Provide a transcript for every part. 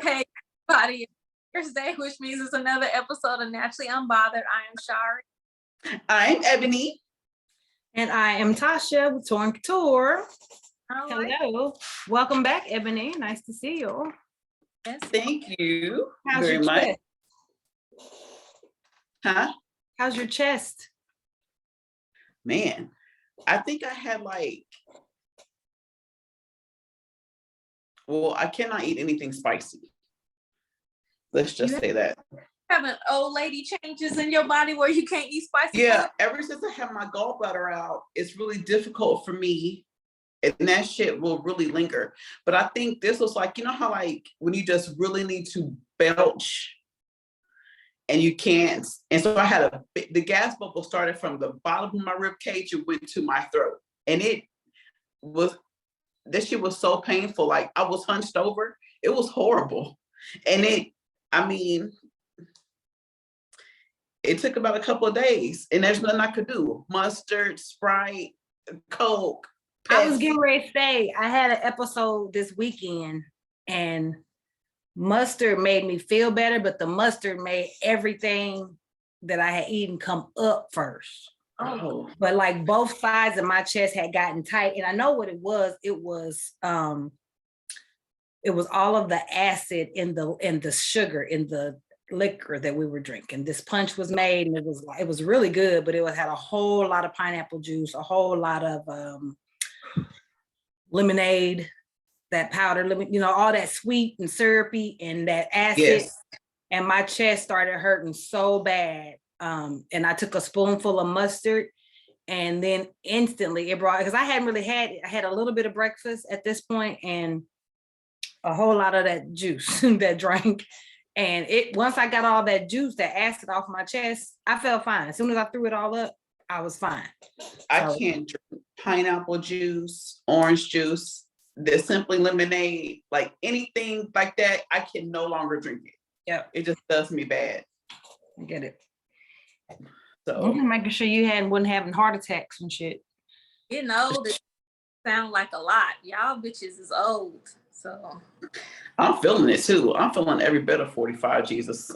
Hey, everybody. Thursday, which means it's another episode of Naturally Unbothered. I am Shari. I'm Ebony. And I am Tasha with Torn Couture. Right. Hello. Welcome back, Ebony. Nice to see you. Yes. Thank you How's very your much. chest? Huh? How's your chest? Man, I think I had I cannot eat anything spicy. Let's just say that. Having old lady changes in your body where you can't eat spicy Yeah, food? ever since I had my gallbladder out, it's really difficult for me. And that shit will really linger. But I think this was you know how when you just really need to belch and you can't. And so I had the gas bubble started from the bottom of my rib cage and went to my throat. And this shit was so painful. I was hunched over. It was horrible. And it took about a couple of days and there's nothing I could do. Mustard, Sprite, Coke. Pepsi. I was getting ready to say, I had an episode this weekend and mustard made me feel better, but the mustard made everything that I had eaten come up first. Oh. But both sides of my chest had gotten tight. And I know what it was. It was all of the acid in the sugar in the liquor that we were drinking. This punch was made and it was really good, but it had a whole lot of pineapple juice, a whole lot of lemonade, that powder lemon, all that sweet and syrupy and that acid. Yes. And my chest started hurting so bad. And I took a spoonful of mustard and then instantly because I hadn't really I had a little bit of breakfast at this point and a whole lot of that juice that drank. And once I got all that juice, that acid off my chest, I felt fine. As soon as I threw it all up, I was fine. I can't drink pineapple juice, orange juice, the Simply lemonade, anything like that. I can no longer drink it. Yeah, it just does me bad. I get it. So making sure you wasn't having heart attacks and shit. This sound like a lot. Y'all bitches is old. So I'm feeling it too. I'm feeling every bit of 45, Jesus.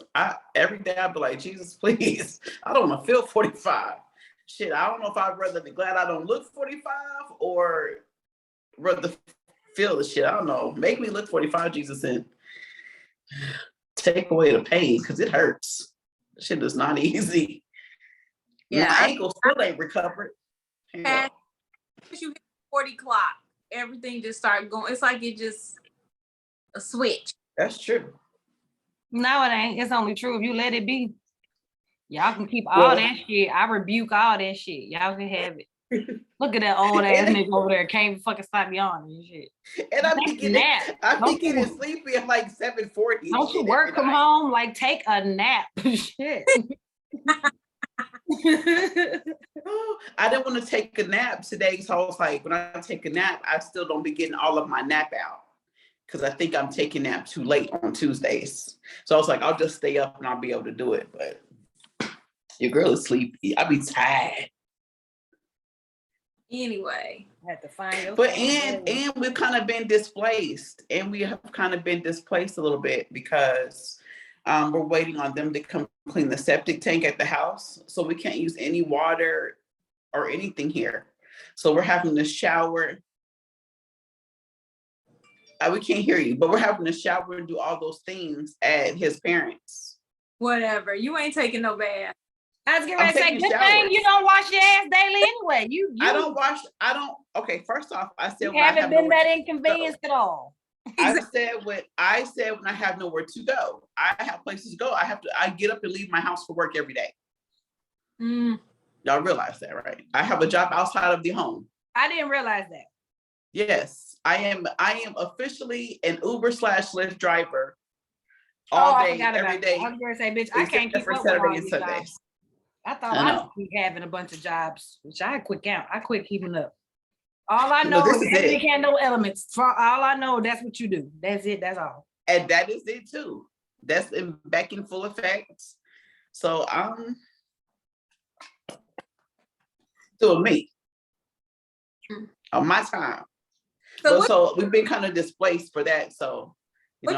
Every day I'd be like, Jesus, please. I don't want to feel 45. Shit, I don't know if I'd rather be glad I don't look 45 or rather feel the shit. I don't know. Make me look 45, Jesus, and take away the pain because it hurts. Shit is not easy. Yeah, my ankle still ain't recovered. As you hit 40 clock, everything just started going. It's like it just a switch. That's true. No, it ain't. It's only true if you let it be. Y'all can keep all that shit. I rebuke all that shit. Y'all can have it. Look at that old ass nigga over there. Can't fucking stop yawning and shit. And I be getting sleepy at 7:40. Don't you work from home? Take a nap. Shit. I didn't want to take a nap today, so I was when I take a nap, I still don't be getting all of my nap out because I think I'm taking nap too late on Tuesdays. So I was I'll just stay up and I'll be able to do it. But your girl is sleepy. I be tired. Anyway, I had to find your but and we've kind of been displaced, and we have kind of been displaced a little bit because we're waiting on them to come clean the septic tank at the house. So we can't use any water or anything here. So we're having to shower. We can't hear you, but we're having to shower and do all those things at his parents. Whatever. You ain't taking no bath. I was getting ready to say, good thing you don't wash your ass daily anyway. I don't. Okay, first off, I said you haven't been that inconvenienced at all. I said when I have nowhere to go. I have places to go. I get up and leave my house for work every day. Y'all realize that, right? I have a job outside of the home. I didn't realize that. Yes, I am officially an Uber/Lyft driver all day, every day. I was gonna say, bitch, I can't keep up with all these jobs. I thought I was having a bunch of jobs, which I quit count. I quit keeping up. All I know is every candle elements. For all I know, that's what you do. That's it. That's all. And that is it too. That's back in full effect. So doing me on my time. So we've been kind of displaced for that. So but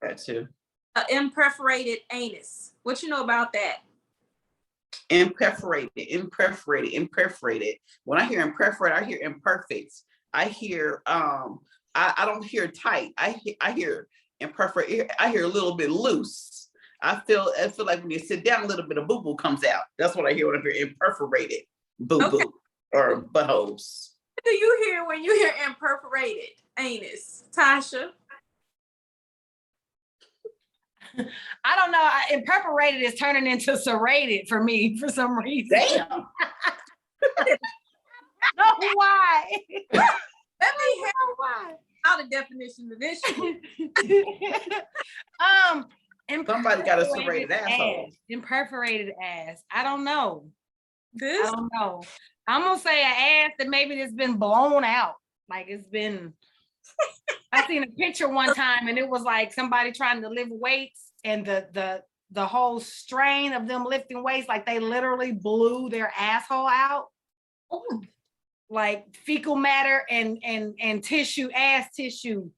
That too. Imperforated anus. What you know about that? Imperforated. When I hear imperforate, I hear imperfect. I hear I don't hear tight. I hear imperforate. I hear a little bit loose. I feel like when you sit down, a little bit of boo-boo comes out. That's what I hear when I hear imperforated boo-boo or buttholes. What do you hear when you hear imperforated anus, Tasha? I don't know. Imperforated is turning into serrated for me for some reason. Damn. No, why? Let me hear Why? out the definition of this shit. Somebody got a serrated asshole. Imperforated ass. I don't know. This I don't know. I'm gonna say an ass that maybe it's been blown out. Like it's been. I seen a picture one time and it was like somebody trying to lift weights and the whole strain of them lifting weights, like they literally blew their asshole out. Oh. Like fecal matter and tissue, ass tissue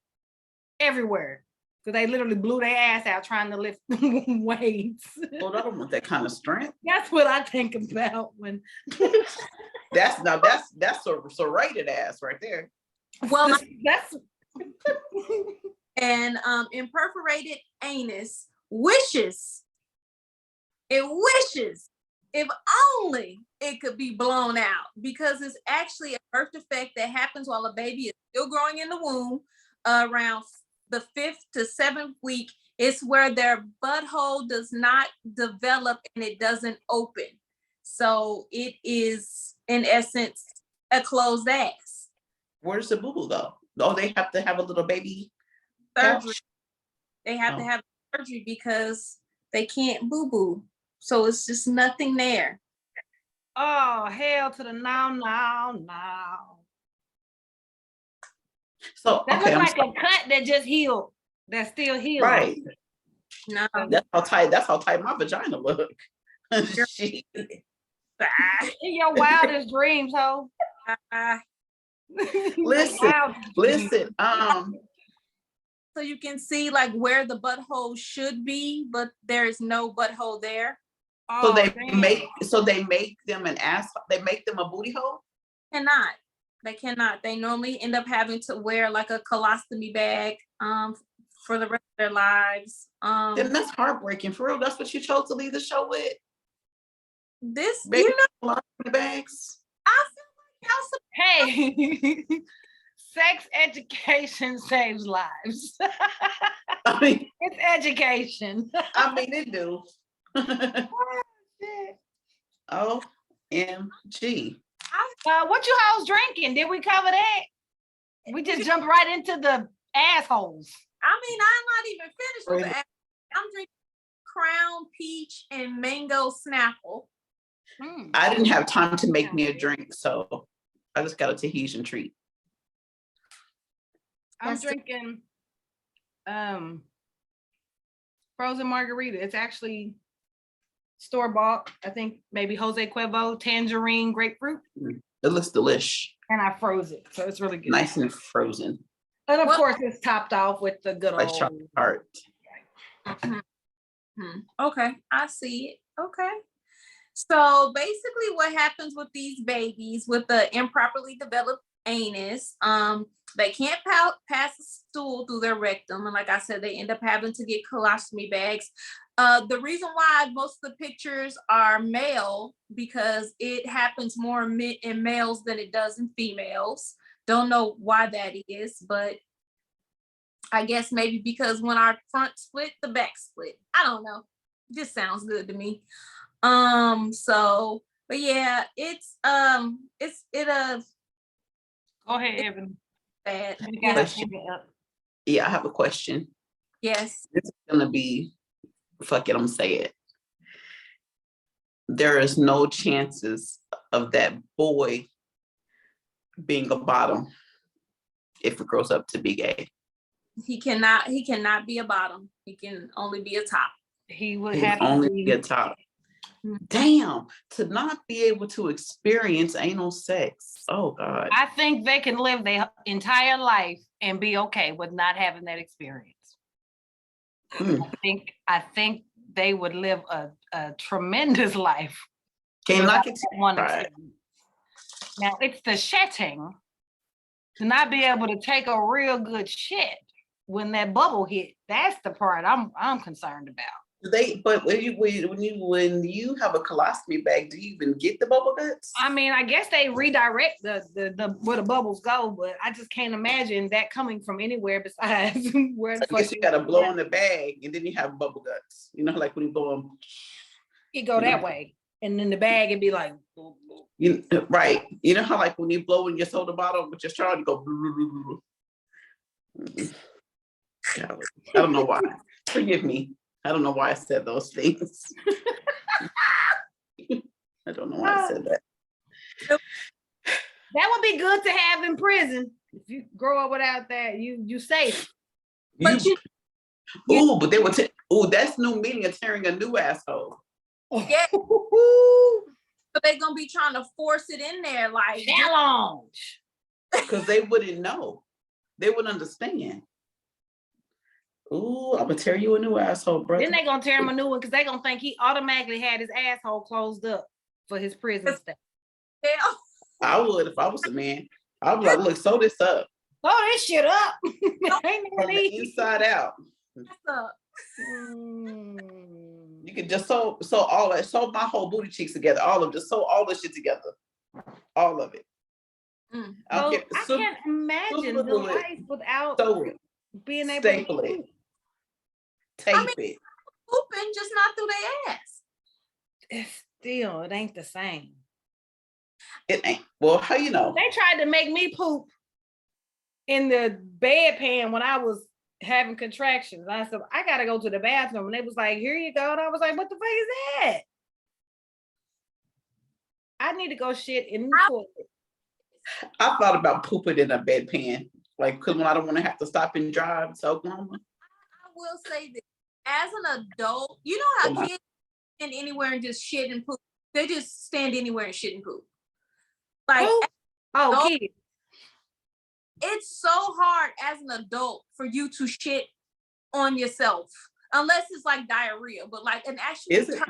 everywhere. So they literally blew their ass out trying to lift weights. Well, I don't want that kind of strength. That's what I think about when That's a serrated ass right there. Well, that's and imperforated anus wishes if only it could be blown out, because it's actually a birth defect that happens while a baby is still growing in the womb. Around the 5th to 7th week, it's where their butthole does not develop and it doesn't open. So it is, in essence, a closed ass. Where's the boo-boo go? Oh, they have to have a little baby Surgery. pouch? They have to have surgery because they can't boo-boo. So it's just nothing there. oh hell to the no. So That okay, looks like a cut that just healed. That's still healed. right. No. That's how tight my vagina look. Shit. In your wildest dreams, ho. Listen. So you can see like where the butthole should be, but there is no butthole there. So Oh, they damn. make them an ass. They make them a booty hole. They cannot. They normally end up having to wear like a colostomy bag for the rest of their lives. Then that's heartbreaking for real. That's what you chose to leave the show with. This, Baby, you know, colostomy bags. I feel like y'all Hey, sex education saves lives. I mean, It's education. it do. OMG. What you hoes drinking? Did we cover that? We just jumped right into the assholes. I mean, I'm not even finished with the. I'm drinking Crown Peach and Mango Snapple. I didn't have time to make me a drink, so I just got a Tahitian treat. I'm drinking frozen margarita. It's actually store-bought. I think maybe Jose Cuervo tangerine grapefruit. It looks delish. And I froze it, so it's really good. Nice and frozen. And of course, it's topped off with the good Like old chocolate tart. Okay, I see it. Okay. So basically what happens with these babies with the improperly developed anus, they can't pass a stool through their rectum. And like I said, they end up having to get colostomy bags. The reason why most of the pictures are male, because it happens more in males than it does in females. Don't know why that is, but I guess maybe because when our front split, the back split. I don't know. It just sounds good to me. So, but yeah, Go ahead, Evan. bad. Yeah, I have a question. Yes. This is gonna be, fuck it, I'm gonna say it. There is no chances of that boy being a bottom if it grows up to be gay. He cannot be a bottom. He can only be a top. He would He have would only to be a top. Damn, to not be able to experience anal sex. Oh God. I think they can live their entire life and be okay with not having that experience. I think they would live a tremendous life. Can without knock it that one right. experience. Now it's the shitting to not be able to take a real good shit when that bubble hit. That's the part I'm concerned about. But when you have a colostomy bag, do you even get the bubble guts? I mean, I guess they redirect the where the bubbles go, but I just can't imagine that coming from anywhere besides where the I fuck guess you gotta blow in the bag and then you have bubble guts. You know, like when you blow them. it go that way. And then the bag it'd be like right. You know how like when you blow in your soda bottle with your straw, you go golly. I don't know why. Forgive me. I don't know why I said those things. I don't know why I said that. That would be good to have in prison. If you grow up without that, you safe. But but they would that's new meaning of tearing a new asshole. Yeah. But they're gonna be trying to force it in there like challenge. Because they wouldn't know. They wouldn't understand. Ooh, I'm gonna tear you a new asshole, brother. Then they gonna tear him a new one because they gonna think he automatically had his asshole closed up for his prison stay. Yeah. I would if I was a man. I'd be like, look, sew this up. Sew this shit up. Ain't no From the need. inside out. You can just sew all that, sew my whole booty cheeks together, all of just sew all this shit together. All of it. I can't imagine the life without being able staple to it. Tape it. Pooping, just not through their ass. It ain't the same. It ain't. Well, how you know? They tried to make me poop in the bedpan when I was having contractions. I said, I gotta go to the bathroom. And they was like, here you go. And I was like, what the fuck is that? I need to go shit in the toilet. I thought about pooping in a bedpan. Like, because when I don't want to have to stop and drive to Oklahoma. I will say this. As an adult, you know how kids stand anywhere and just shit and poop? They just stand anywhere and shit and poop. Like, kids. It's so hard as an adult for you to shit on yourself, unless it's like diarrhea, but like an actual. Is it?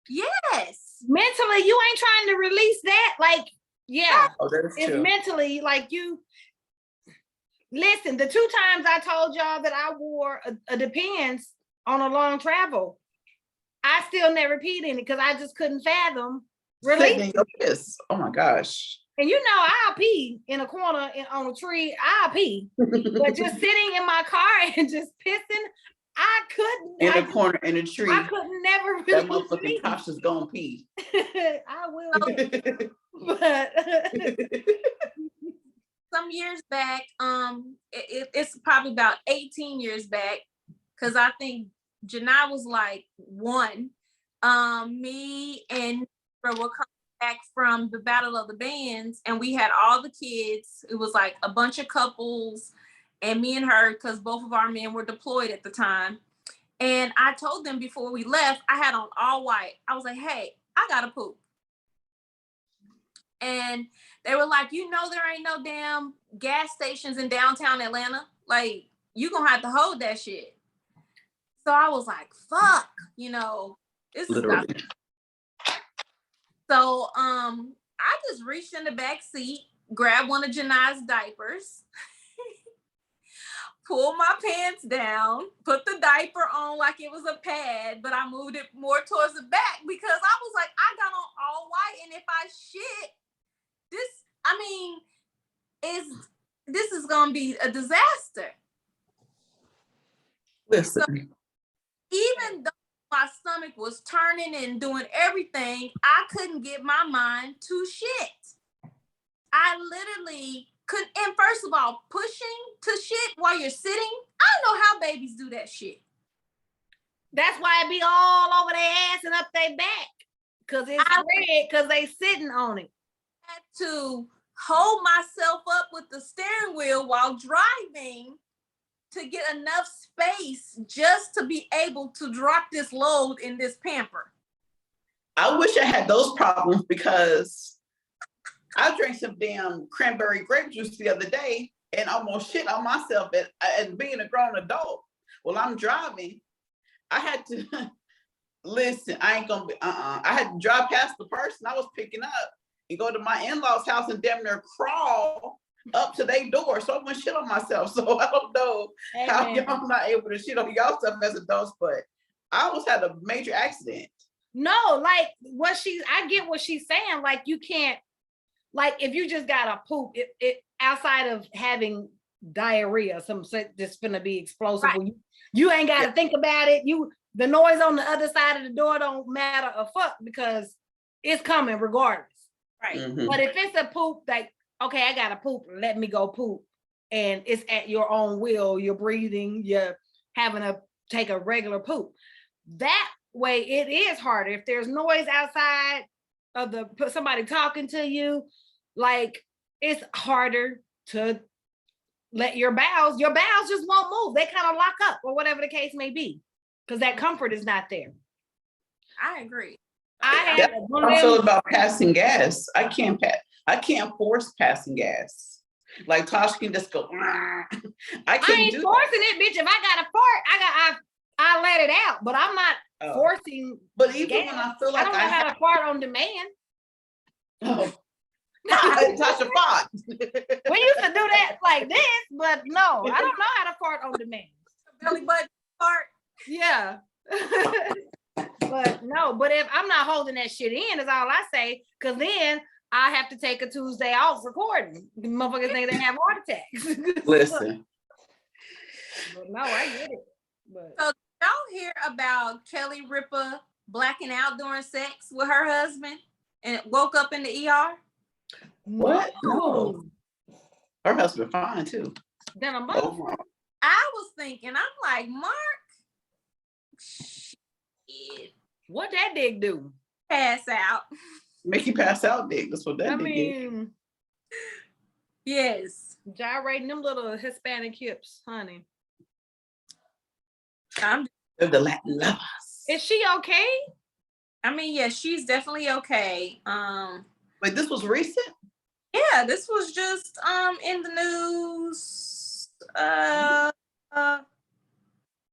Yes. Mentally, you ain't trying to release that. Like, yeah. Oh, that's it's true. Mentally, like you. Listen, the 2 times I told y'all that I wore a Depends on a long travel, I still never peed in it because I just couldn't fathom releasing. Oh my gosh. And you know, I'll pee in a corner on a tree, I'll pee. But just sitting in my car and just pissing, I couldn't. In a corner in a tree. I couldn't never really that motherfucking Tasha's gonna pee. I will. But some years back, it's probably about 18 years back, because I think Janai was like 1. Me and were coming back from the Battle of the Bands, and we had all the kids. It was like a bunch of couples, and me and her, because both of our men were deployed at the time. And I told them before we left, I had on all white. I was like, hey, I gotta poop. And they were like, you know, there ain't no damn gas stations in downtown Atlanta. Like, you gonna have to hold that shit. So I was like, fuck, you know, this literally. is so I just reached in the back seat, grabbed one of Janai's diapers, pulled my pants down, put the diaper on like it was a pad, but I moved it more towards the back because I was like, I got on all white, and if I shit, this is gonna be a disaster. Listen. So, even though my stomach was turning and doing everything, I couldn't get my mind to shit. I literally couldn't. And first of all, pushing to shit while you're sitting, I don't know how babies do that shit. That's why it be all over their ass and up their back. Because it's red because they sitting on it. I had to hold myself up with the steering wheel while driving to get enough space just to be able to drop this load in this pamper. I wish I had those problems because I drank some damn cranberry grape juice the other day and almost shit on myself and being a grown adult. Well, I'm driving. I had to listen. I ain't gonna be. I had to drive past the person I was picking up and go to my in-laws' house and damn near crawl up to their door. So I went shit on myself. So I don't know how y'all not able to shit on y'all stuff as adults, but I almost had a major accident. No, like I get what she's saying. Like you can't, like if you just got a poop, it outside of having diarrhea, some that's gonna be explosive. Right. You ain't got to think about it. The noise on the other side of the door don't matter a fuck because it's coming regardless. Right. Mhm. But if it's a poop, like, okay, I got to poop, let me go poop. And it's at your own will, you're breathing, you're having to take a regular poop. That way it is harder. If there's noise outside of somebody talking to you, like it's harder to let your bowels just won't move. They kind of lock up or whatever the case may be, because that comfort is not there. I agree. I feel about passing gas. I can't force passing gas. Like Tosh can just go. I ain't forcing it, bitch. If I got a fart, I let it out, but I'm not forcing. But even when I feel like I don't know how to fart on demand. Oh. Tasha fart. We used to do that like this, but no, I don't know how to fart on demand. Belly button fart. Yeah. But no, but if I'm not holding that shit in, is all I say, because then I have to take a Tuesday off recording. The motherfuckers think they have heart attacks. Listen. But no, I get it. But so y'all hear about Kelly Ripa blacking out during sex with her husband and woke up in the ER? What? No. Her husband fine too. Then a motherfucker. Oh, I was thinking, I'm like, Mark, shit. What that dick do? Pass out. make you pass out, Dick. That's what that did. Yes. Gyrating them little Hispanic hips, honey. They're the Latin lovers. Is she okay? I mean, yeah, she's definitely okay. Wait, this was recent? Yeah, this was just in the news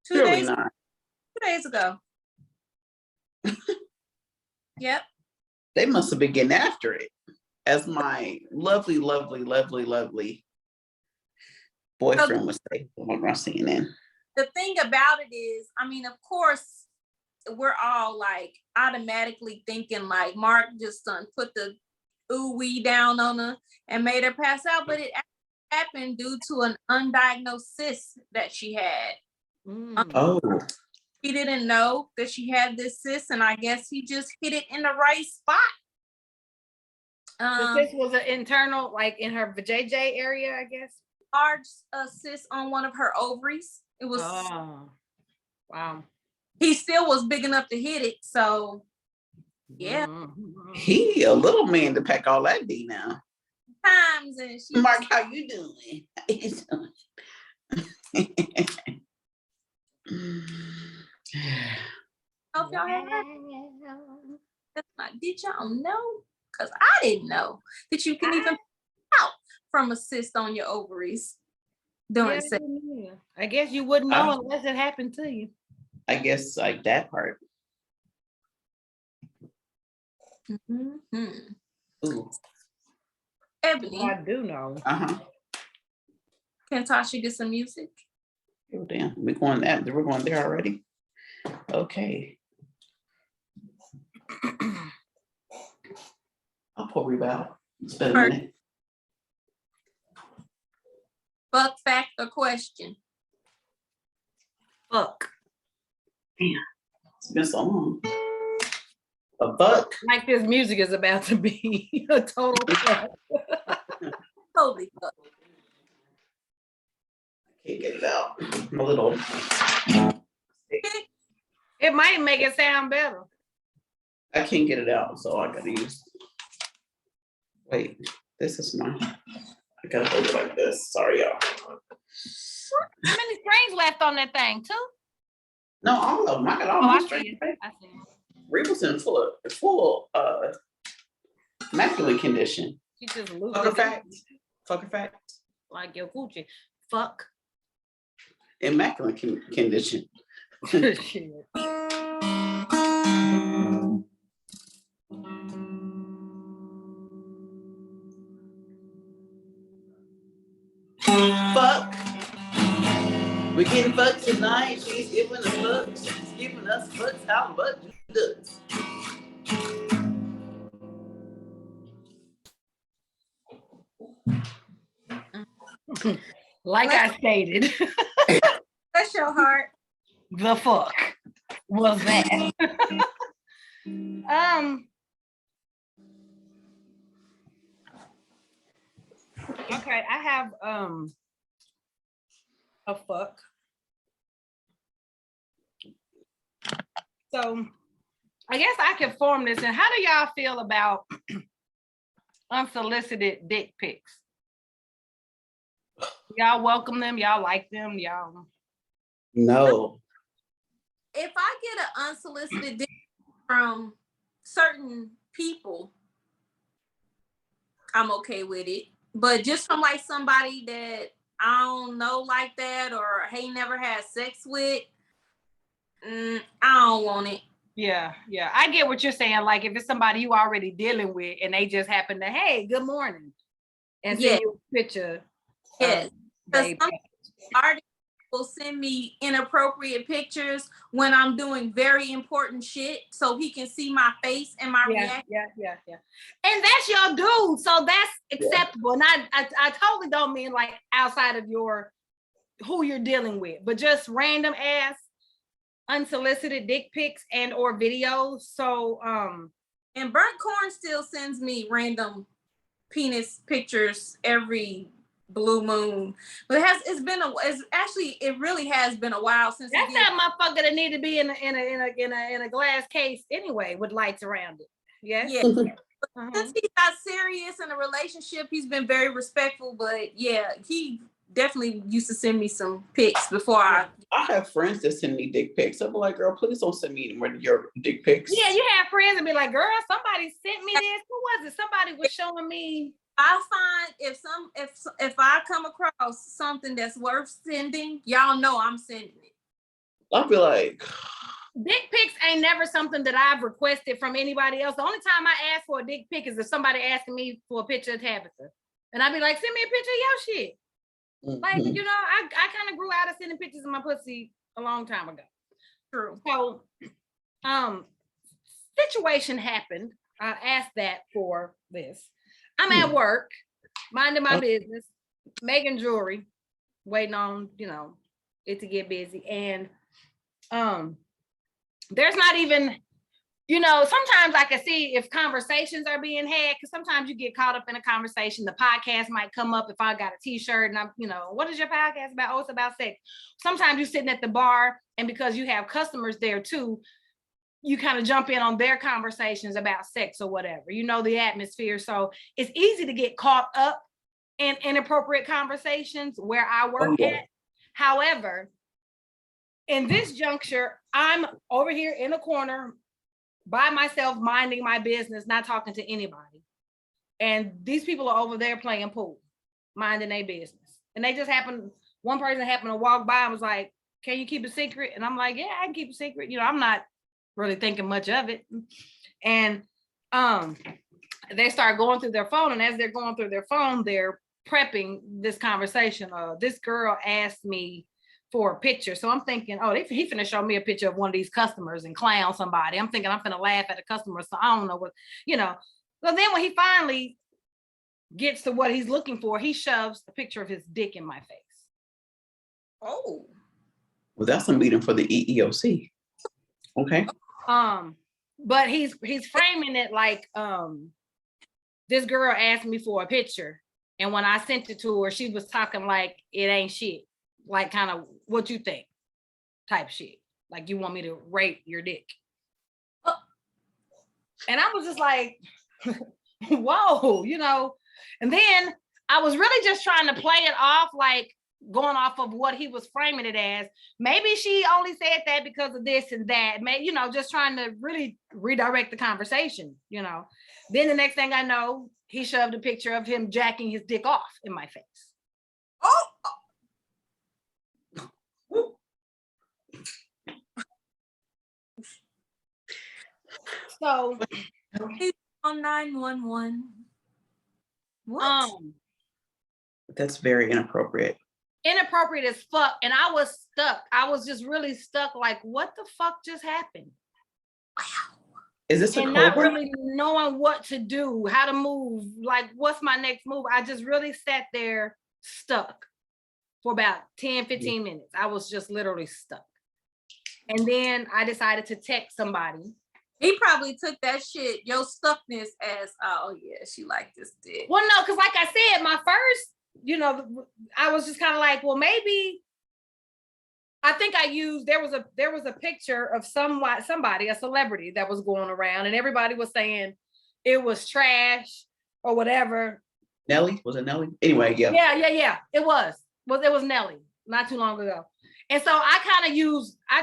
2 days not. 2 days ago. Yep. They must have been getting after it. As my lovely, lovely, lovely, lovely boyfriend would say on our CNN. The thing about it is, I mean, of course, we're all like automatically thinking like Mark just put the ooh-wee down on her and made her pass out, but it happened due to an undiagnosed cyst that she had. He didn't know that she had this cyst, and I guess he just hit it in the right spot. The cyst was an internal, like in her vajayjay area, I guess. Large cyst on one of her ovaries. It was. Wow. He still was big enough to hit it, so yeah. He a little man to pack all that D now. Times and she. Mark, how you doing? How you doing? Hope y'all have did y'all know? Because I didn't know that you can even out from a cyst on your ovaries during sex. Yeah. I guess you wouldn't know unless it happened to you. I guess like that part. Mm-hmm. Ooh. Ebony. I do know. Can Tasha get some music? Oh damn, we're going there already. Okay. I'll pour rebound. It's been a minute. Fuck, fact, or question? Fuck. Damn, it's been so long. A buck. Like this music is about to be a total fuck. Totally fuck. I can't get it out. I'm a little. It might make it sound better. I can't get it out, so I gotta use. Wait, this is my. I gotta hold it like this. Sorry, y'all. How many strings left on that thing? 2? No, all of them. I got all my strings. I see. Reba's in full immaculate condition. She just Fucker fact. like your coochie. Fuck. immaculate condition. Shit. Fuck. We're getting fucked tonight. She's giving us fucks. She's giving us fucks. How much does? Like I stated, Bless your heart. the fuck was that? Okay, I have a fuck. So I guess I can form this. And how do y'all feel about unsolicited dick pics? Y'all welcome them? Y'all like them? Y'all? No. If I get an unsolicited dick from certain people, I'm okay with it. But just from like somebody that I don't know like that or hey never had sex with, I don't want it. Yeah, I get what you're saying. Like if it's somebody you already dealing with and they just happen to, hey, good morning, and send you a picture. Yes, because some artists will send me inappropriate pictures when I'm doing very important shit, so he can see my face and my reaction. Yeah. And that's your dude, so that's acceptable. And I totally don't mean like outside of your who you're dealing with, but just random ass unsolicited dick pics and or videos. So and Burnt Corn still sends me random penis pictures every blue moon, but it really has been a while since that's that motherfucker that need to be in a glass case anyway with lights around it. Yes. Yeah. Since he got serious in a relationship, he's been very respectful, but yeah, he definitely used to send me some pics before I have friends that send me dick pics. I'm like, girl, please don't send me your dick pics. Yeah, you have friends and be like, girl, somebody sent me this. Who was it? Somebody was showing me. I find if I come across something that's worth sending, y'all know I'm sending it. I'll be like, dick pics ain't never something that I've requested from anybody else. The only time I ask for a dick pic is if somebody asking me for a picture of Tabitha, and I'd be like, send me a picture of your shit. Like, you know, I kind of grew out of sending pictures of my pussy a long time ago. True. So, situation happened. I asked that for this. I'm at work, minding my business, making jewelry, waiting on, you know, it to get busy. And there's not even, you know, sometimes I can see if conversations are being had, because sometimes you get caught up in a conversation. The podcast might come up if I got a t-shirt and I'm, you know, what is your podcast about? Oh, it's about sex. Sometimes you're sitting at the bar and because you have customers there too, you kind of jump in on their conversations about sex or whatever, you know, the atmosphere. So it's easy to get caught up in inappropriate conversations where I work at. However, in this juncture, I'm over here in a corner by myself, minding my business, not talking to anybody. And these people are over there playing pool, minding their business. And they just one person happened to walk by and was like, can you keep a secret? And I'm like, yeah, I can keep a secret. You know, I'm not really thinking much of it. And they start going through their phone. And as they're going through their phone, they're prepping this conversation. This girl asked me for a picture. So I'm thinking, oh, he finna show me a picture of one of these customers and clown somebody. I'm thinking I'm finna laugh at the customer. So I don't know what, you know. So then when he finally gets to what he's looking for, he shoves a picture of his dick in my face. Oh. Well, that's a meeting for the EEOC. Okay. But he's framing it like this girl asked me for a picture, and when I sent it to her, she was talking like it ain't shit, like kind of what you think type shit, like you want me to rate your dick. And I was just like, whoa, you know. And then I was really just trying to play it off, like going off of what he was framing it as. Maybe she only said that because of this and that. Maybe, you know, just trying to really redirect the conversation, you know. Then the next thing I know, he shoved a picture of him jacking his dick off in my face. Oh. So on 911. What? That's very inappropriate. Inappropriate as fuck. And I was stuck. I was just really stuck. Like, what the fuck just happened? Wow. Is this a and cobra? not really knowing what to do, how to move, like what's my next move. I just really sat there stuck for about 10, 15 minutes. I was just literally stuck. And then I decided to text somebody. He probably took that shit, your stuckness, as, oh yeah, she liked this dick. Well, no, because like I said, my first, I was just kind of like, well, maybe I think I used, there was a picture of somebody, a celebrity that was going around, and everybody was saying it was trash or whatever. Nelly? Was it Nelly? Anyway, yeah. Yeah. It was Nelly not too long ago. And so I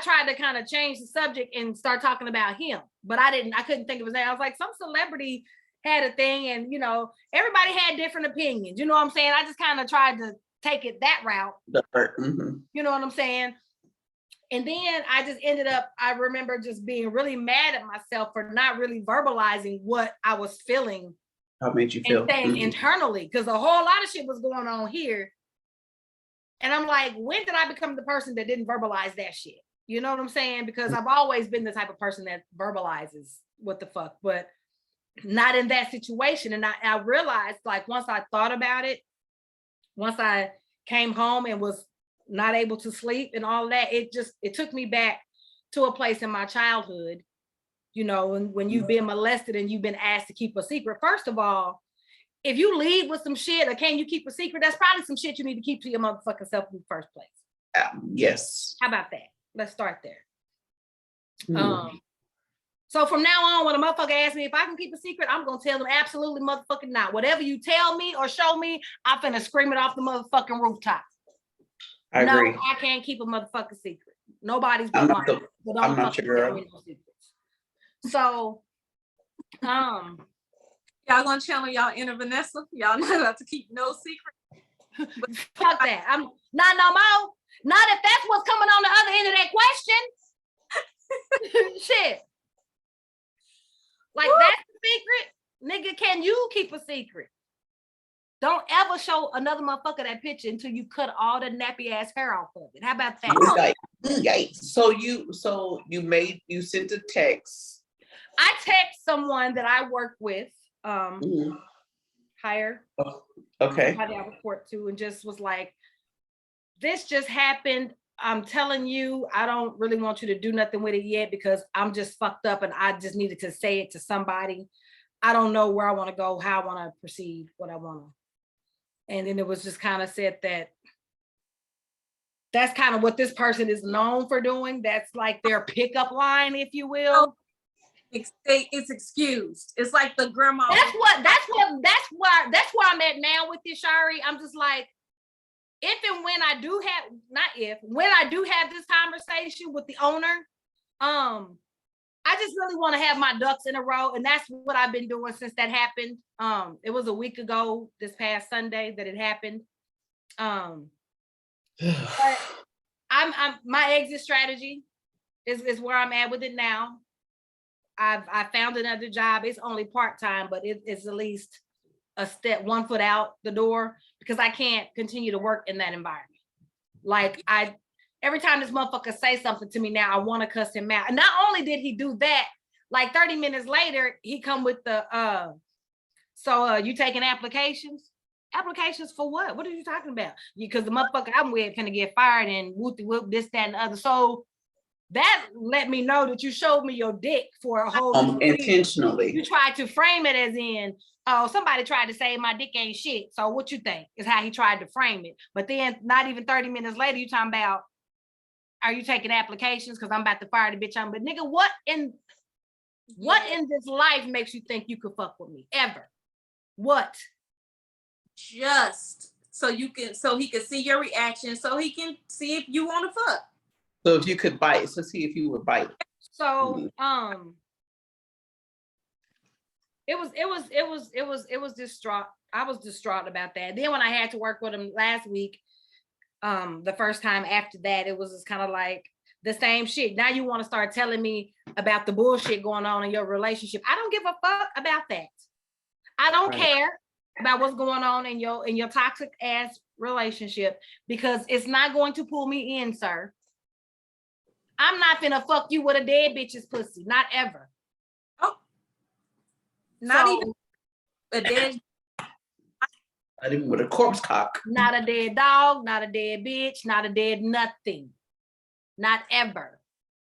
tried to kind of change the subject and start talking about him, but I couldn't think of his name. I was like, some celebrity had a thing, and everybody had different opinions. You know what I'm saying? I just kind of tried to take it that route. Mm-hmm. You know what I'm saying? And then I just ended up, I remember just being really mad at myself for not really verbalizing what I was feeling. How made you feel? And saying internally, because a whole lot of shit was going on here. And I'm like, when did I become the person that didn't verbalize that shit? You know what I'm saying? Because I've always been the type of person that verbalizes what the fuck, but not in that situation. And I realized, like, once I thought about it, once I came home and was not able to sleep and all that, it took me back to a place in my childhood, when you've been molested and you've been asked to keep a secret. First of all, if you leave with some shit or can you keep a secret, that's probably some shit you need to keep to your motherfucking self in the first place. Yes. How about that? Let's start there. So from now on, when a motherfucker asks me if I can keep a secret, I'm gonna tell them absolutely motherfucking not. Whatever you tell me or show me, I'm finna scream it off the motherfucking rooftop. I agree. I can't keep a motherfucking secret. Nobody's I'm but not, mine. I'm not your girl. No secrets. So, Y'all gonna channel y'all inner Vanessa? Y'all not allowed to keep no secret. But fuck that. I'm not no more. Not if that's what's coming on the other end of that question. Shit. Like, that's the secret. Nigga, can you keep a secret? Don't ever show another motherfucker that picture until you cut all the nappy ass hair off of it. How about that? Yikes. So you sent a text. I text someone that I work with, higher. Oh, okay. I report to, and just was like, this just happened. I'm telling you, I don't really want you to do nothing with it yet because I'm just fucked up and I just needed to say it to somebody. I don't know where I want to go, how I want to proceed, what I want to. And then it was just kind of said that that's kind of what this person is known for doing. That's like their pickup line, if you will. It's excused. It's like the grandma. That's where I'm at now with this, Shari. I'm just like, if and when I do have, when I do have this conversation with the owner, I just really want to have my ducks in a row. And that's what I've been doing since that happened. It was a week ago, this past Sunday, that it happened. But I'm my exit strategy is where I'm at with it now. I found another job. It's only part-time, but it's at least a step, 1 foot out the door, because I can't continue to work in that environment. Like, every time this motherfucker say something to me now, I want to cuss him out. And not only did he do that, like 30 minutes later, he come with the, so you taking applications? Applications for what? What are you talking about? Because the motherfucker I'm with gonna get fired and whoop, this, that, and the other. So that let me know that you showed me your dick for a whole intentionally. You tried to frame it as in, oh, somebody tried to say my dick ain't shit. So what you think is how he tried to frame it. But then not even 30 minutes later, you talking about, are you taking applications? Because I'm about to fire the bitch on. But nigga, what in this life makes you think you could fuck with me? Ever? What? Just so he can see your reaction, so he can see if you want to fuck. So if you could bite, so see if you would bite. So it was distraught. I was distraught about that. Then when I had to work with him last week, the first time after that, it was just kind of like, the same shit. Now you want to start telling me about the bullshit going on in your relationship. I don't give a fuck about that. I don't care about what's going on in your toxic ass relationship, because it's not going to pull me in, sir. I'm not finna fuck you with a dead bitch's pussy. Not ever. Oh, not So, even a dead. Not even with a corpse cock. Not a dead dog, not a dead bitch, not a dead nothing. Not ever.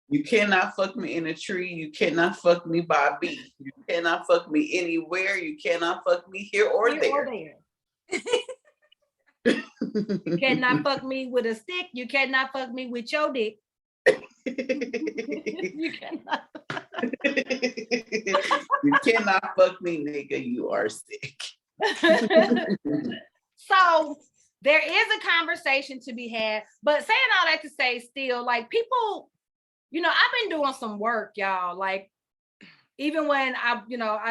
You cannot fuck me in a tree. You cannot fuck me by a bee. You cannot fuck me anywhere. You cannot fuck me here or there. You cannot fuck me with a stick. You cannot fuck me with your dick. You cannot. You cannot fuck me, nigga. You are sick. So there is a conversation to be had, but saying all that to say, still, like, people, you know, I've been doing some work, y'all. Like, even when I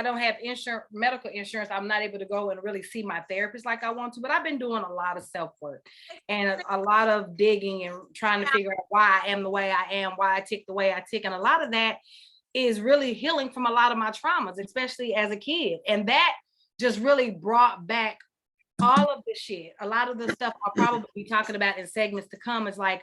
don't have medical insurance, I'm not able to go and really see my therapist like I want to, but I've been doing a lot of self-work and a lot of digging and trying to figure out why I am the way I am, why I tick the way I tick. And a lot of that is really healing from a lot of my traumas, especially as a kid. And that just really brought back all of the shit. A lot of the stuff I'll probably be talking about in segments to come is like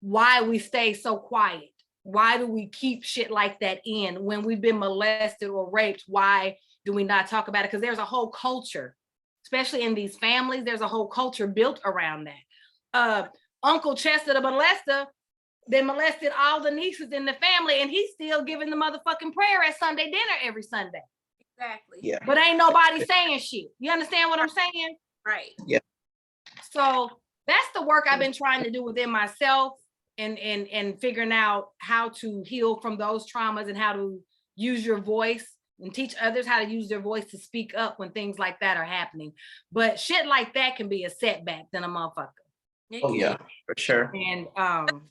why we stay so quiet. Why do we keep shit like that in when we've been molested or raped? Why do we not talk about it? Because there's a whole culture, especially in these families, there's a whole culture built around that. Uncle Chester, the molester, they molested all the nieces in the family, and he's still giving the motherfucking prayer at Sunday dinner every Sunday. Exactly. Yeah. But ain't nobody saying shit. You understand what I'm saying? Right. Yeah. So that's the work I've been trying to do within myself and figuring out how to heal from those traumas and how to use your voice and teach others how to use their voice to speak up when things like that are happening. But shit like that can be a setback than a motherfucker. Oh yeah, for sure. And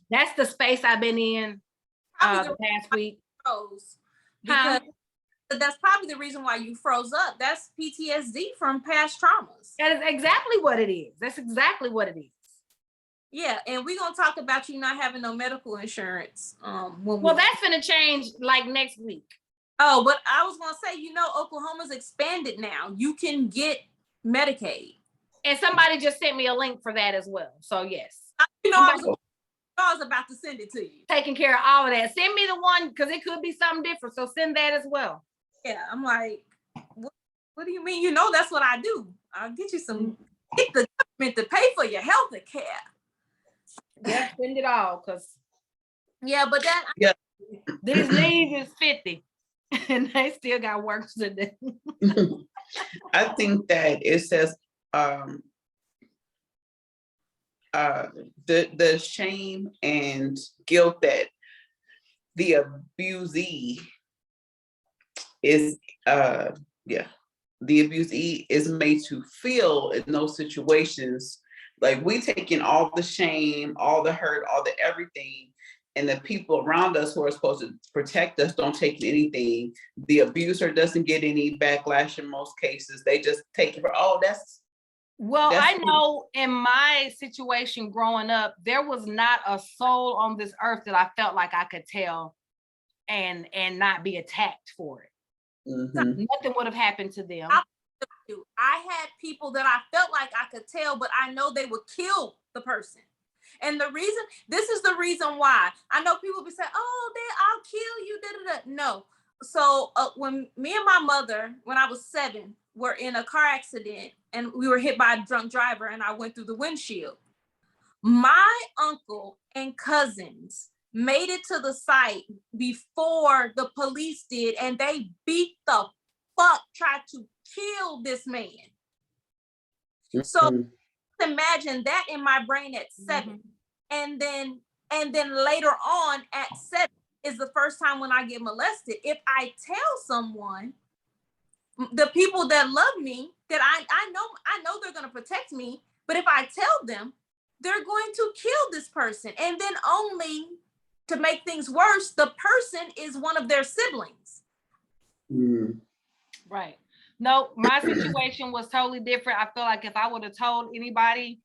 that's the space I've been in the past week. Because that's probably the reason why you froze up. That's PTSD from past traumas. That is exactly what it is. That's exactly what it is. Yeah, and we're gonna talk about you not having no medical insurance. Well, that's gonna change like next week. Oh, but I was gonna say, you know, Oklahoma's expanded now. You can get Medicaid. And somebody just sent me a link for that as well. So yes. You know, I was about to send it to you. Taking care of all of that. Send me the one, because it could be something different. So send that as well. Yeah, I'm like, what do you mean? You know, that's what I do. I'll get you get the government to pay for your health care. Yeah, send it all, because but that this leave is 50 and they still got work to do. I think that it says the shame and guilt that the abusee is the abusee is made to feel in those situations. Like, we take in all the shame, all the hurt, all the everything, and the people around us who are supposed to protect us don't take anything. The abuser doesn't get any backlash in most cases. They just take it for, I know in my situation growing up, there was not a soul on this earth that I felt like I could tell and not be attacked for it. Mm-hmm. Nothing would have happened to them. I had people that I felt like I could tell, but I know they would kill the person. And this is the reason why. I know people be saying, oh, I'll kill you. No. So when me and my mother, when I was 7, were in a car accident and we were hit by a drunk driver and I went through the windshield. My uncle and cousins made it to the site before the police did, and they beat the fuck, tried to kill this man. Mm-hmm. So imagine that in my brain at 7. Mm-hmm. And then later on at 7 is the first time when I get molested. If I tell someone, the people that love me, that I know they're going to protect me, but if I tell them, they're going to kill this person. And then only to make things worse, the person is one of their siblings. Mm. Right. No, my situation was totally different. I feel like if I would have told anybody,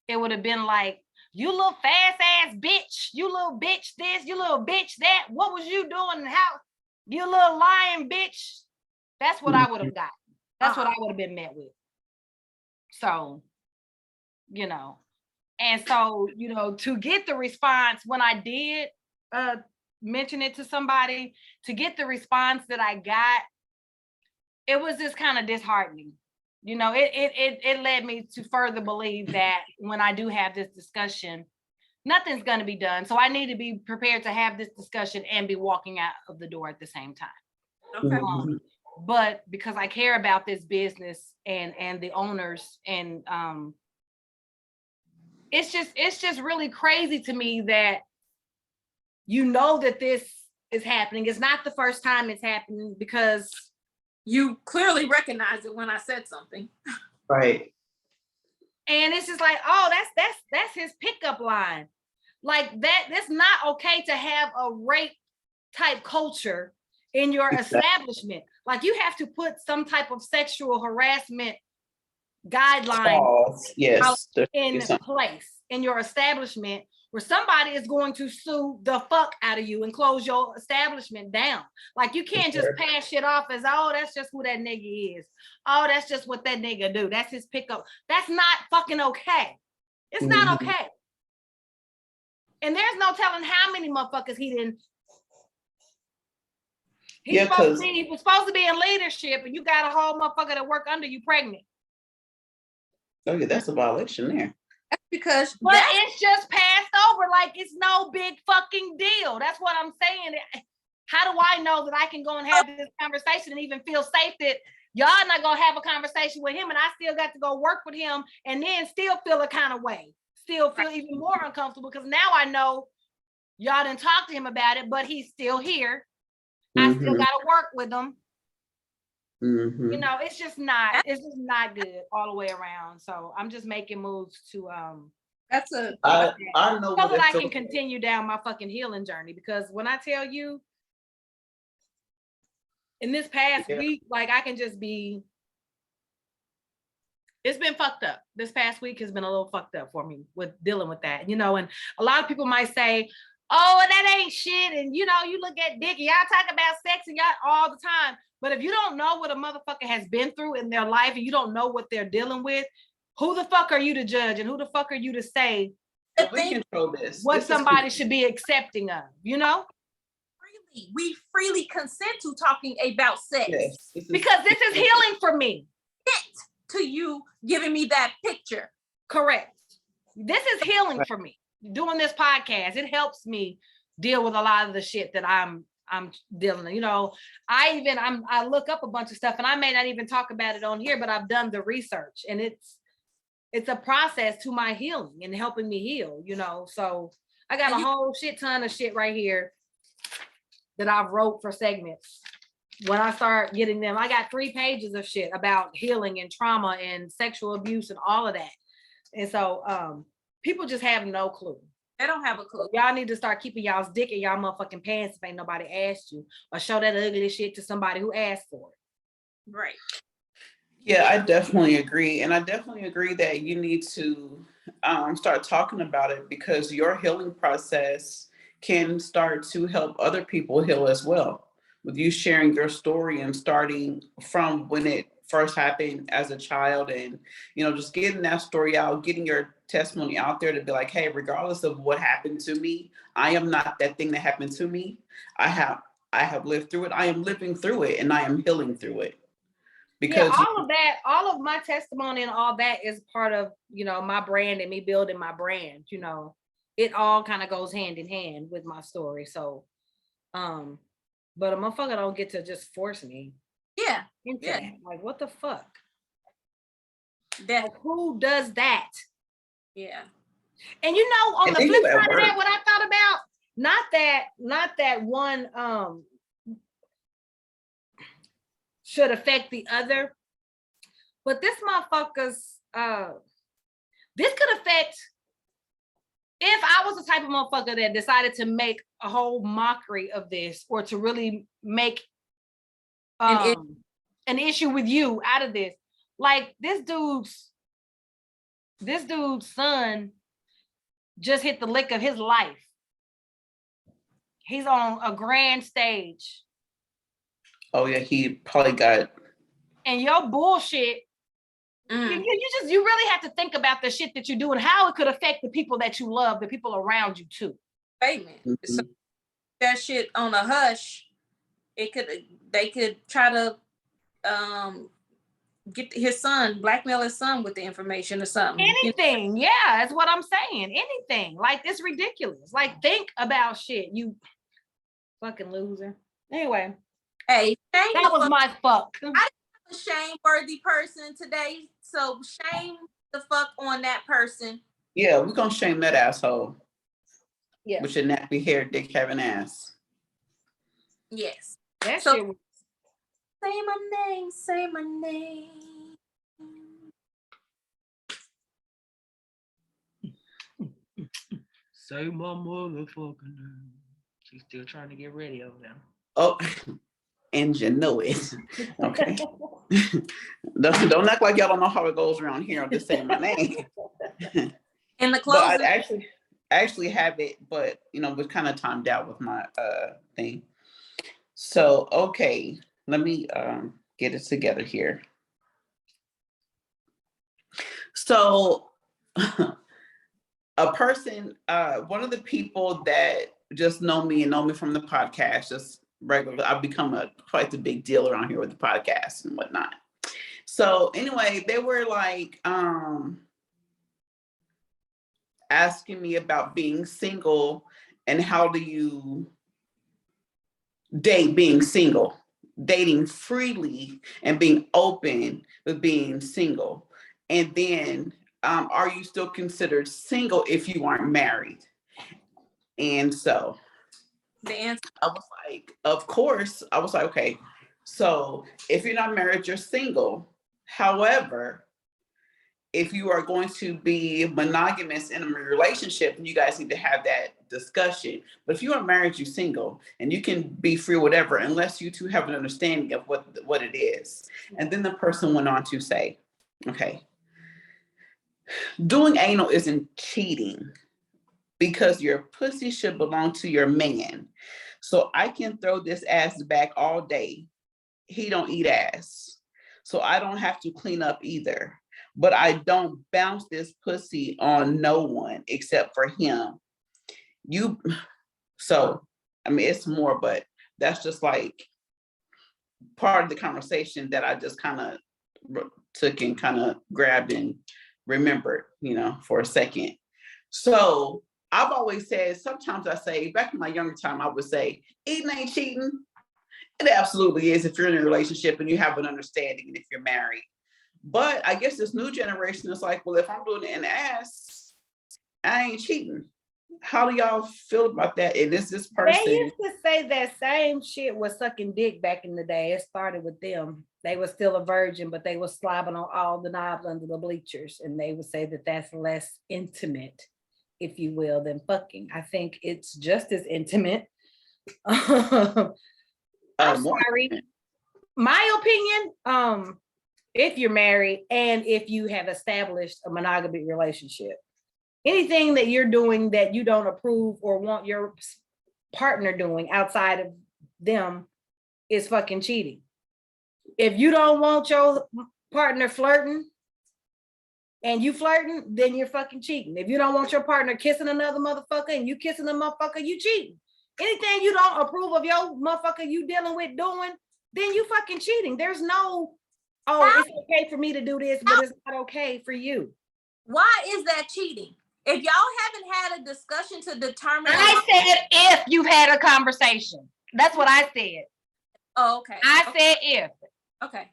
it would have been like, you little fast ass bitch, you little bitch this, you little bitch that. What was you doing? And how, you little lying bitch? That's what I would have got. That's what I would have been met with. So, you know, and so, you know, to get the response when I did mention it to somebody, to get the response that I got, it was just kind of disheartening. You know, it led me to further believe that when I do have this discussion, nothing's going to be done. So I need to be prepared to have this discussion and be walking out of the door at the same time. Okay. But because I care about this business and the owners, and it's just really crazy to me that you know that this is happening. It's not the first time it's happening, because you clearly recognize it when I said something. Right. And it's just like, oh, that's his pickup line. Like that's not okay to have a rape type culture in your establishment. Like you have to put some type of sexual harassment guideline yes, in place in your establishment, where somebody is going to sue the fuck out of you and close your establishment down. Like you can't just pass shit off as, oh, that's just who that nigga is. Oh, that's just what that nigga do. That's his pickup. That's not fucking okay. It's not okay. And there's no telling how many motherfuckers he didn't. He was supposed to be in leadership, and you got a whole motherfucker that work under you pregnant. Oh yeah, that's a violation there. Because it's just passed over like it's no big fucking deal. That's what I'm saying. How do I know that I can go and have this conversation and even feel safe that y'all not gonna have a conversation with him, and I still got to go work with him and then still feel a kind of way, still feel even more uncomfortable, because now I know y'all didn't talk to him about it, but he's still here. I still got to work with him. You know, it's just not good all the way around. So I'm just making moves to I know so that I can continue down my fucking healing journey, because when I tell you in this past week, like I can just be, it's been fucked up. This past week has been a little fucked up for me with dealing with that, you know. And a lot of people might say, oh, that ain't shit. And you know, you look at Dique, y'all talk about sex and y'all all the time. But if you don't know what a motherfucker has been through in their life, and you don't know what they're dealing with, who the fuck are you to judge? And who the fuck are you to say we control this? What somebody should be accepting of, you know? We freely consent to talking about sex. Yes, because this is healing for me. To you giving me that picture. Correct. This is healing for me. Doing this podcast, it helps me deal with a lot of the shit that I'm dealing with. You know, I look up a bunch of stuff, and I may not even talk about it on here, but I've done the research, and it's a process to my healing and helping me heal, you know. So I got a whole shit ton of shit right here that I've wrote for segments. When I start getting them, I got 3 pages of shit about healing and trauma and sexual abuse and all of that. And so people just have no clue. They don't have a clue. Y'all need to start keeping y'all's dick in y'all motherfucking pants if ain't nobody asked you, or show that ugly shit to somebody who asked for it. Right. Yeah, I definitely agree. And I definitely agree that you need to start talking about it, because your healing process can start to help other people heal as well. With you sharing your story and starting from when it first happened as a child, and, you know, just getting that story out, getting your testimony out there to be like, hey, regardless of what happened to me, I am not that thing that happened to me. I have lived through it. I am living through it, and I am healing through it. Because all of my testimony and all that is part of, you know, my brand and me building my brand. You know, it all kind of goes hand in hand with my story. So, but a motherfucker don't get to just force me. Yeah. That. Like, what the fuck? That like, who does that? Yeah. And you know, on the flip side of that, what I thought about, not that one should affect the other, but this motherfucker's this could affect, if I was the type of motherfucker that decided to make a whole mockery of this, or to really make an issue with you out of this. Like this dude's son just hit the lick of his life. He's on a grand stage. Oh yeah, he probably got. And your bullshit, you really have to think about the shit that you do and how it could affect the people that you love, the people around you too. Statement. Mhm. So that shit on a hush, they could try to get his son, blackmail his son with the information or something. Anything, yeah, that's what I'm saying. Anything. Like, it's ridiculous. Like, think about shit, you fucking loser. Anyway, Hey, that was my fuck. I'm a shame-worthy person today, so shame the fuck on that person. Yeah, we're gonna shame that asshole. Yeah. With your nappy hair, dick having ass. Yes. That So, shit was... Say my name, say my name. Say my motherfucking name. She's still trying to get ready over there. Oh, and you know it. Okay. don't act like y'all don't know how it goes around here. I'm just saying my name. In the But I closing. actually have it, but was kind of timed out with my thing. So okay, let me get it together here. So a person, one of the people that just know me from the podcast, just regular, I've become quite a big deal around here with the podcast and whatnot. So anyway, they were like asking me about being single and how do you date being single, dating freely and being open with being single. And then are you still considered single if you aren't married? And so The answer. I was like, of course. I was like, okay, so if you're not married, you're single. However, if you are going to be monogamous in a relationship, you guys need to have that discussion. But if you are married, you're single, and you can be free, whatever, unless you two have an understanding of what it is. And then the person went on to say, okay, doing anal isn't cheating because your pussy should belong to your man. So I can throw this ass back all day. He don't eat ass. So I don't have to clean up either. But I don't bounce this pussy on no one except for him. So, I mean, it's more, but that's just like part of the conversation that I just kind of took and kind of grabbed and remembered, for a second. So I've always said, sometimes I say, back in my younger time, I would say, eating ain't cheating. It absolutely is if you're in a relationship and you have an understanding and if you're married. But I guess this new generation is like, well, if I'm doing it in ass, I ain't cheating. How do y'all feel about that? And is this person? They used to say that same shit was sucking dick back in the day. It started with them. They were still a virgin, but they were slobbing on all the knobs under the bleachers. And they would say that that's less intimate, if you will, than fucking. I think it's just as intimate. I'm sorry. My opinion, if you're married and if you have established a monogamy relationship, anything that you're doing that you don't approve or want your partner doing outside of them is fucking cheating. If you don't want your partner flirting and you flirting, then you're fucking cheating. If you don't want your partner kissing another motherfucker and you kissing a motherfucker, you cheating. Anything you don't approve of your motherfucker you dealing with doing, then you fucking cheating. There's no, it's okay for me to do this, but it's not okay for you. Why is that cheating? If y'all haven't had a discussion to determine. I said if you've had a conversation. That's what I said. Oh, okay. Said if. Okay.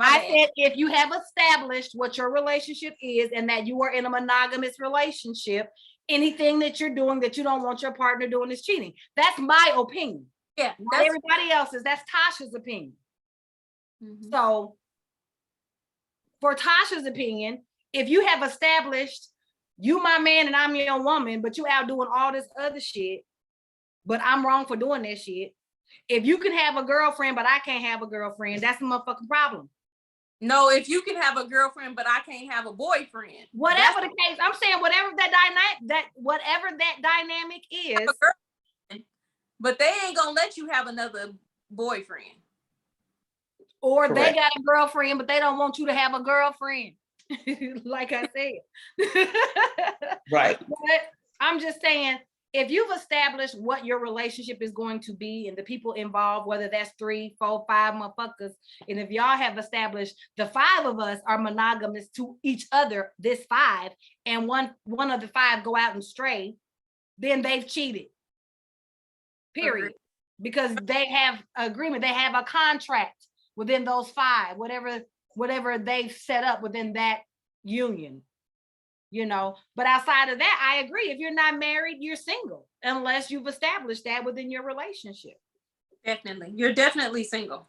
Said if you have established what your relationship is and that you are in a monogamous relationship, anything that you're doing that you don't want your partner doing is cheating. That's my opinion. Yeah. Not everybody else's. That's Tasha's opinion. Mm-hmm. So for Tasha's opinion, if you have established you my man and I'm your woman, but you out doing all this other shit, but I'm wrong for doing that shit. If you can have a girlfriend, but I can't have a girlfriend, that's a motherfucking problem. No, if you can have a girlfriend, but I can't have a boyfriend. Whatever the case, I'm saying whatever that dynamic is. But they ain't gonna let you have another boyfriend. Or Correct. they got a girlfriend, but they don't want you to have a girlfriend. Like I said. Right. But I'm just saying, if you've established what your relationship is going to be and the people involved, whether that's 3, 4, 5 motherfuckers, and if y'all have established the 5 of us are monogamous to each other, this 5, and one of the 5 go out and stray, then they've cheated. Period. Because they have agreement, they have a contract within those 5, whatever they've set up within that union. You know, but outside of that, I agree. If you're not married, you're single, unless you've established that within your relationship. Definitely. You're definitely single.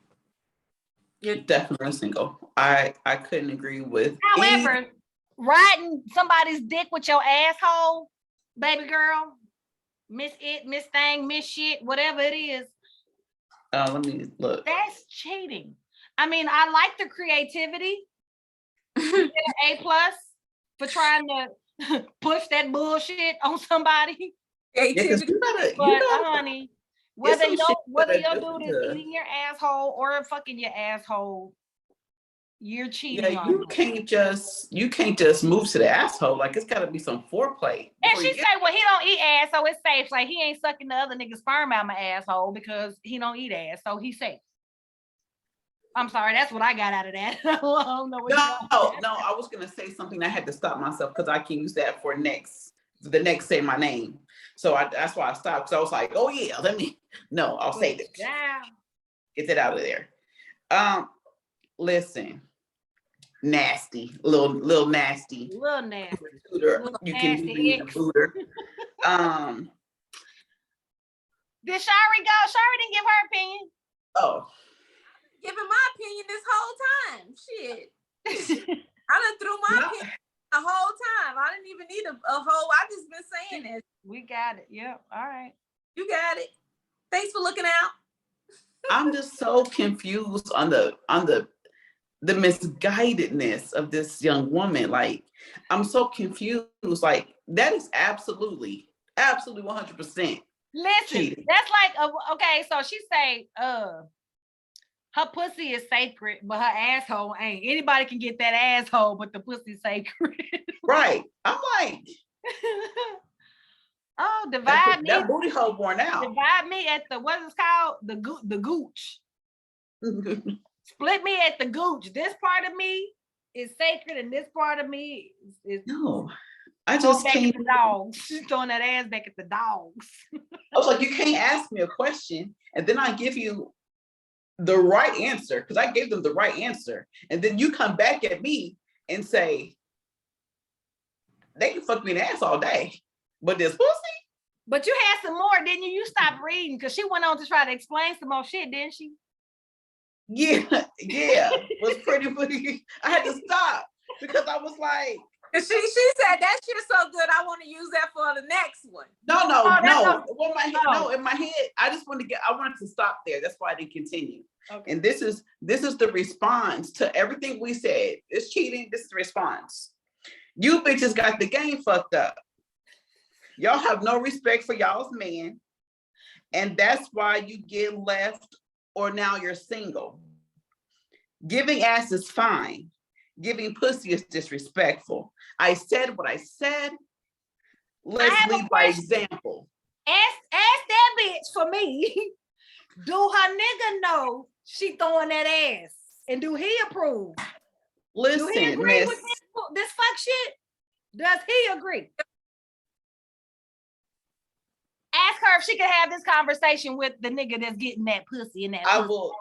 You're definitely single. I couldn't agree with. However, riding somebody's dick with your asshole, baby girl, miss it, miss thing, miss shit, whatever it is. Let me look. That's cheating. I mean, I like the creativity. You get an A+ for trying to push that bullshit on somebody. Yeah, but honey, whether your dude is to... eating your asshole or fucking your asshole, you're cheating. Yeah, you can't just move to the asshole. Like, it's got to be some foreplay. And she say, well, he don't eat ass, so it's safe. Like, he ain't sucking the other nigga's sperm out my asshole because he don't eat ass, so he's safe. I'm sorry, that's what I got out of that. I don't know what no, I was gonna say something. I had to stop myself because I can use that for the next say my name. So that's why I stopped, because I was like, oh yeah, I'll save it. Yeah. Get that out of there. Listen, nasty, little nasty. Little nasty. You can be a booter. Did Shari go? Shari didn't give her opinion. Oh. Giving my opinion this whole time. Shit. I done threw my opinion the whole time. I didn't even need a whole. I just been saying this. We got it. Yep. All right. You got it. Thanks for looking out. I'm just so confused on the misguidedness of this young woman. Like, I'm so confused. Like, that is absolutely 100%. Listen, cheating. That's like okay. So she say, her pussy is sacred, but her asshole ain't. Anybody can get that asshole, but the pussy's sacred. Right. I'm like, oh, divide me. That booty hole worn out. Divide me at the, what is it called? The gooch. Split me at the gooch. This part of me is sacred, and this part of me is no. I just can't. The dogs. She's throwing that ass back at the dogs. I was like, you can't ask me a question and then I give you the right answer, because I gave them the right answer, and then you come back at me and say they can fuck me in the ass all day, but this pussy. But you had some more, didn't you? You stopped reading because she went on to try to explain some more shit, didn't she? Yeah, it was pretty. I had to stop because I was like, she said that shit's so good, I want to use that for the next one. No. In my head, I wanted to stop there. That's why I didn't continue. Okay. And this is the response to everything we said. It's cheating. This is the response. You bitches got the game fucked up. Y'all have no respect for y'all's man, and that's why you get left, or now you're single. Giving ass is fine. Giving pussy is disrespectful. I said what I said. Let's lead by example. Ask that bitch for me. Do her nigga know she throwing that ass? And do he approve? Listen, do he agree with this fuck shit? Does he agree? Ask her if she can have this conversation with the nigga that's getting that pussy in that. I will.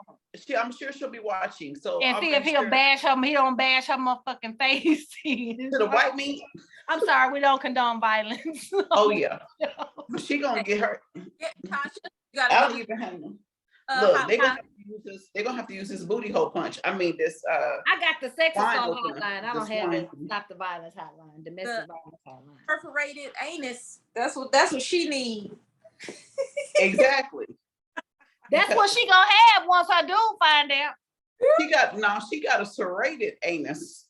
I'm sure she'll be watching. So and see if he'll bash her. He don't bash her motherfucking face. To the white meat. I'm sorry, we don't condone violence. Oh yeah, she gonna get hurt. I'll get behind them. Look, they're gonna have to use this booty hole punch. I mean, this. I got the sex assault hotline. I don't have the stop the violence hotline, domestic violence hotline. Perforated anus. That's what she needs. Exactly. That's what she gonna have once her dude find out. She got a serrated anus.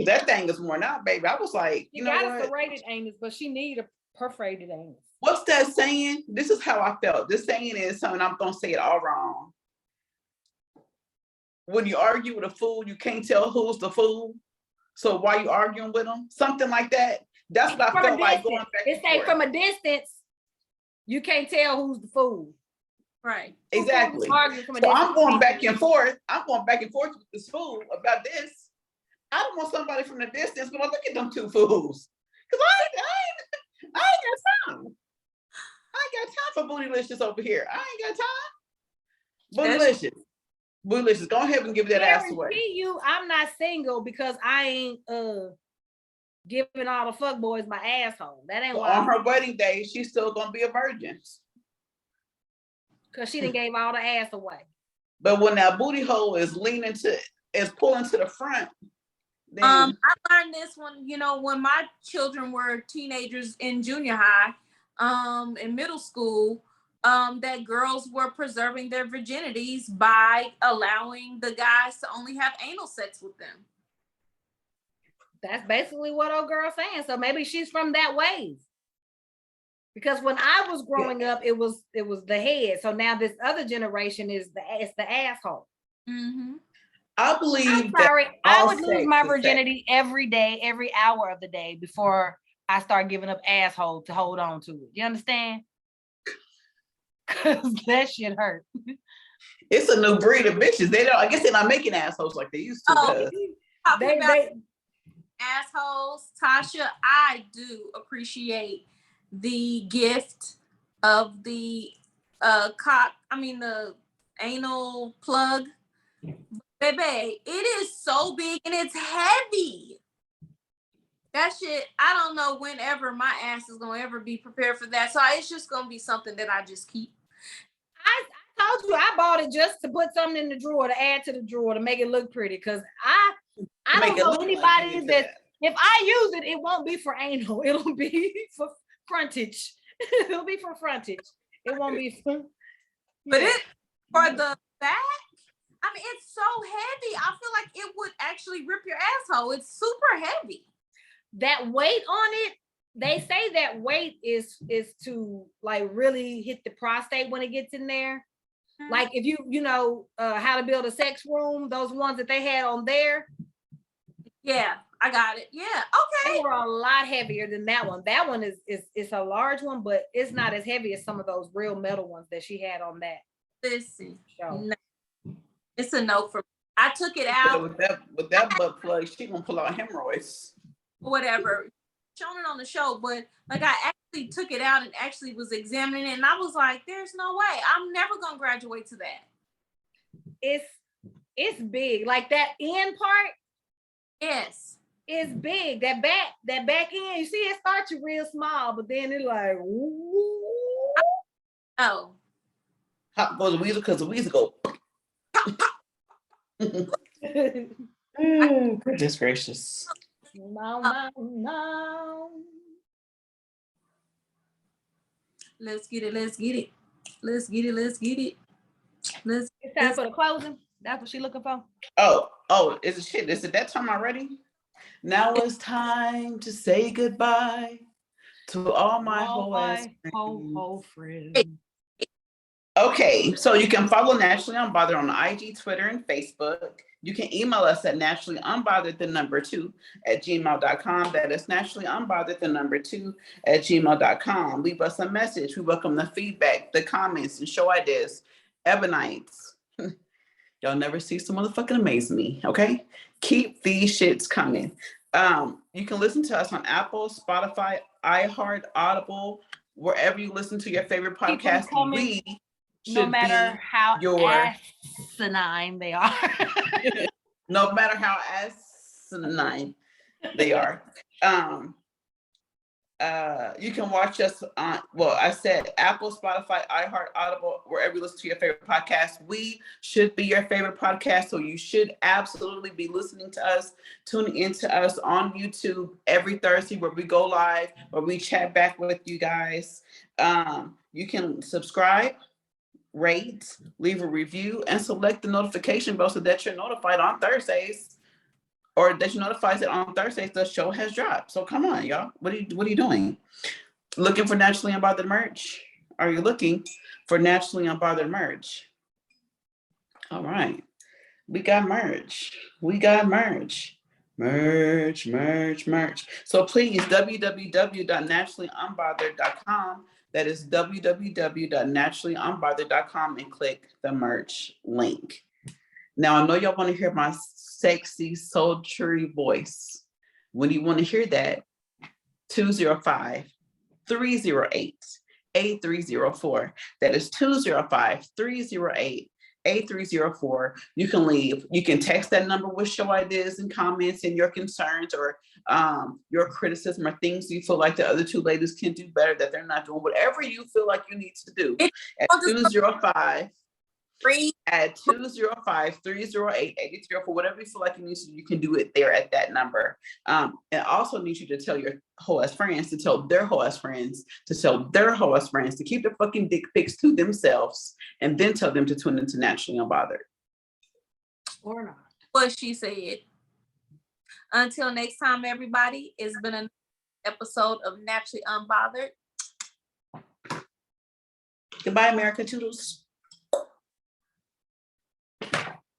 That thing is worn out, baby. I was like, She got a serrated anus, but she need a perforated anus. What's that saying? This is how I felt. This saying is something, I'm gonna say it all wrong. When you argue with a fool, you can't tell who's the fool. So why you arguing with them? Something like that. That's what I felt like going back. It say from a distance, you can't tell who's the fool. Right. Exactly. So I'm going back and forth. I'm going back and forth with this fool about this. I don't want somebody from the distance, but look at them two fools. Cause I ain't got time. I ain't got time for bootylicious over here. I ain't got time. Bootylicious, go ahead and give that ass away. You, I'm not single because I ain't giving all the fuck boys my asshole. That ain't why. On her wedding day, she's still gonna be a virgin. Cause she done gave all the ass away. But when that booty hole is pulling to the front. Then... I learned this one, when my children were teenagers in junior high, in middle school, that girls were preserving their virginities by allowing the guys to only have anal sex with them. That's basically what old girl's saying. So maybe she's from that wave. Because when I was growing up, it was the head. So now this other generation it's the asshole. Mm-hmm. I believe. I would lose my virginity every day, every hour of the day before I start giving up asshole to hold on to it. You understand? Cause that shit hurt. It's a new breed of bitches. I guess they're not making assholes like they used to. They assholes, Tasha, I do appreciate the gift of the the anal plug. Baby, it is so big and it's heavy. That shit, I don't know whenever my ass is gonna ever be prepared for that. So it's just gonna be something that I just keep. I told you I bought it just to put something in the drawer to add to the drawer to make it look pretty. Cause I don't know anybody that if I use it, it won't be for anal. It'll be for frontage. It'll be for frontage. It won't be for. But it for the back. I mean, it's so heavy. I feel like it would actually rip your asshole. It's super heavy. That weight on it, they say that weight is to like really hit the prostate when it gets in there. Mm-hmm. Like if you know how to build a sex room, those ones that they had on there. Yeah, I got it. Yeah, okay. They were a lot heavier than that one. That one is a large one, but it's not as heavy as some of those real metal ones that she had on that. Listen, show. No. It's a no for me. I took it out. With that butt plug, she gonna pull out hemorrhoids. Whatever. Shown it on the show, but like I actually took it out and actually was examining it, and I was like, there's no way. I'm never gonna graduate to that. It's big. Like that end part, yes. It's big. That back end, you see it starts you real small, but then it's like ooh. Oh. Hop goes the weasel because the weasel go. Goodness gracious. No. Let's get it. It's time for the closing. That's what she's looking for. Oh, is it that time already? Now it's time to say goodbye to all my whole friends. Okay, so you can follow Naturally Unbothered on IG, Twitter, and Facebook. You can email us at naturallyunbothered2@gmail.com. That is naturallyunbothered2@gmail.com. Leave us a message. We welcome the feedback, the comments, and show ideas. Ebonites. Y'all never cease to motherfucking amaze me, okay? Keep these shits coming. You can listen to us on Apple, Spotify, iHeart, Audible, wherever you listen to your favorite podcast. No matter how asinine they are. No matter how asinine they are. You can watch us on, I said Apple, Spotify, iHeart, Audible, wherever you listen to your favorite podcast. We should be your favorite podcast, so you should absolutely be listening to us, tuning into us on YouTube every Thursday where we go live, where we chat back with you guys. You can subscribe rate, leave a review, and select the notification bell so that you're notified on Thursdays, or that you're notified that on Thursdays the show has dropped. So come on, y'all. What are you doing? Looking for Naturally Unbothered merch? Are you looking for Naturally Unbothered merch? All right. We got merch. We got merch. Merch. So please, www.naturallyunbothered.com. That is www.naturallyunbothered.com, and click the merch link. Now, I know y'all want to hear my sexy, sultry voice. When you want to hear that, 205-308-8304. That is 205-308-8304. You can text that number with show ideas and comments and your concerns, or your criticism, or things you feel like the other two ladies can do better that they're not doing. Whatever you feel like you need to do at 205 at 205-308-8304. Whatever you feel like you need to do, you can do it there at that number. And also need you to tell your whole ass friends to tell their whole ass friends to tell their whole ass friends to keep the fucking dick pics to themselves, and then tell them to tune into Naturally Unbothered. Or not. What she said. Until next time, everybody, it's been an episode of Naturally Unbothered. Goodbye, America. Toodles.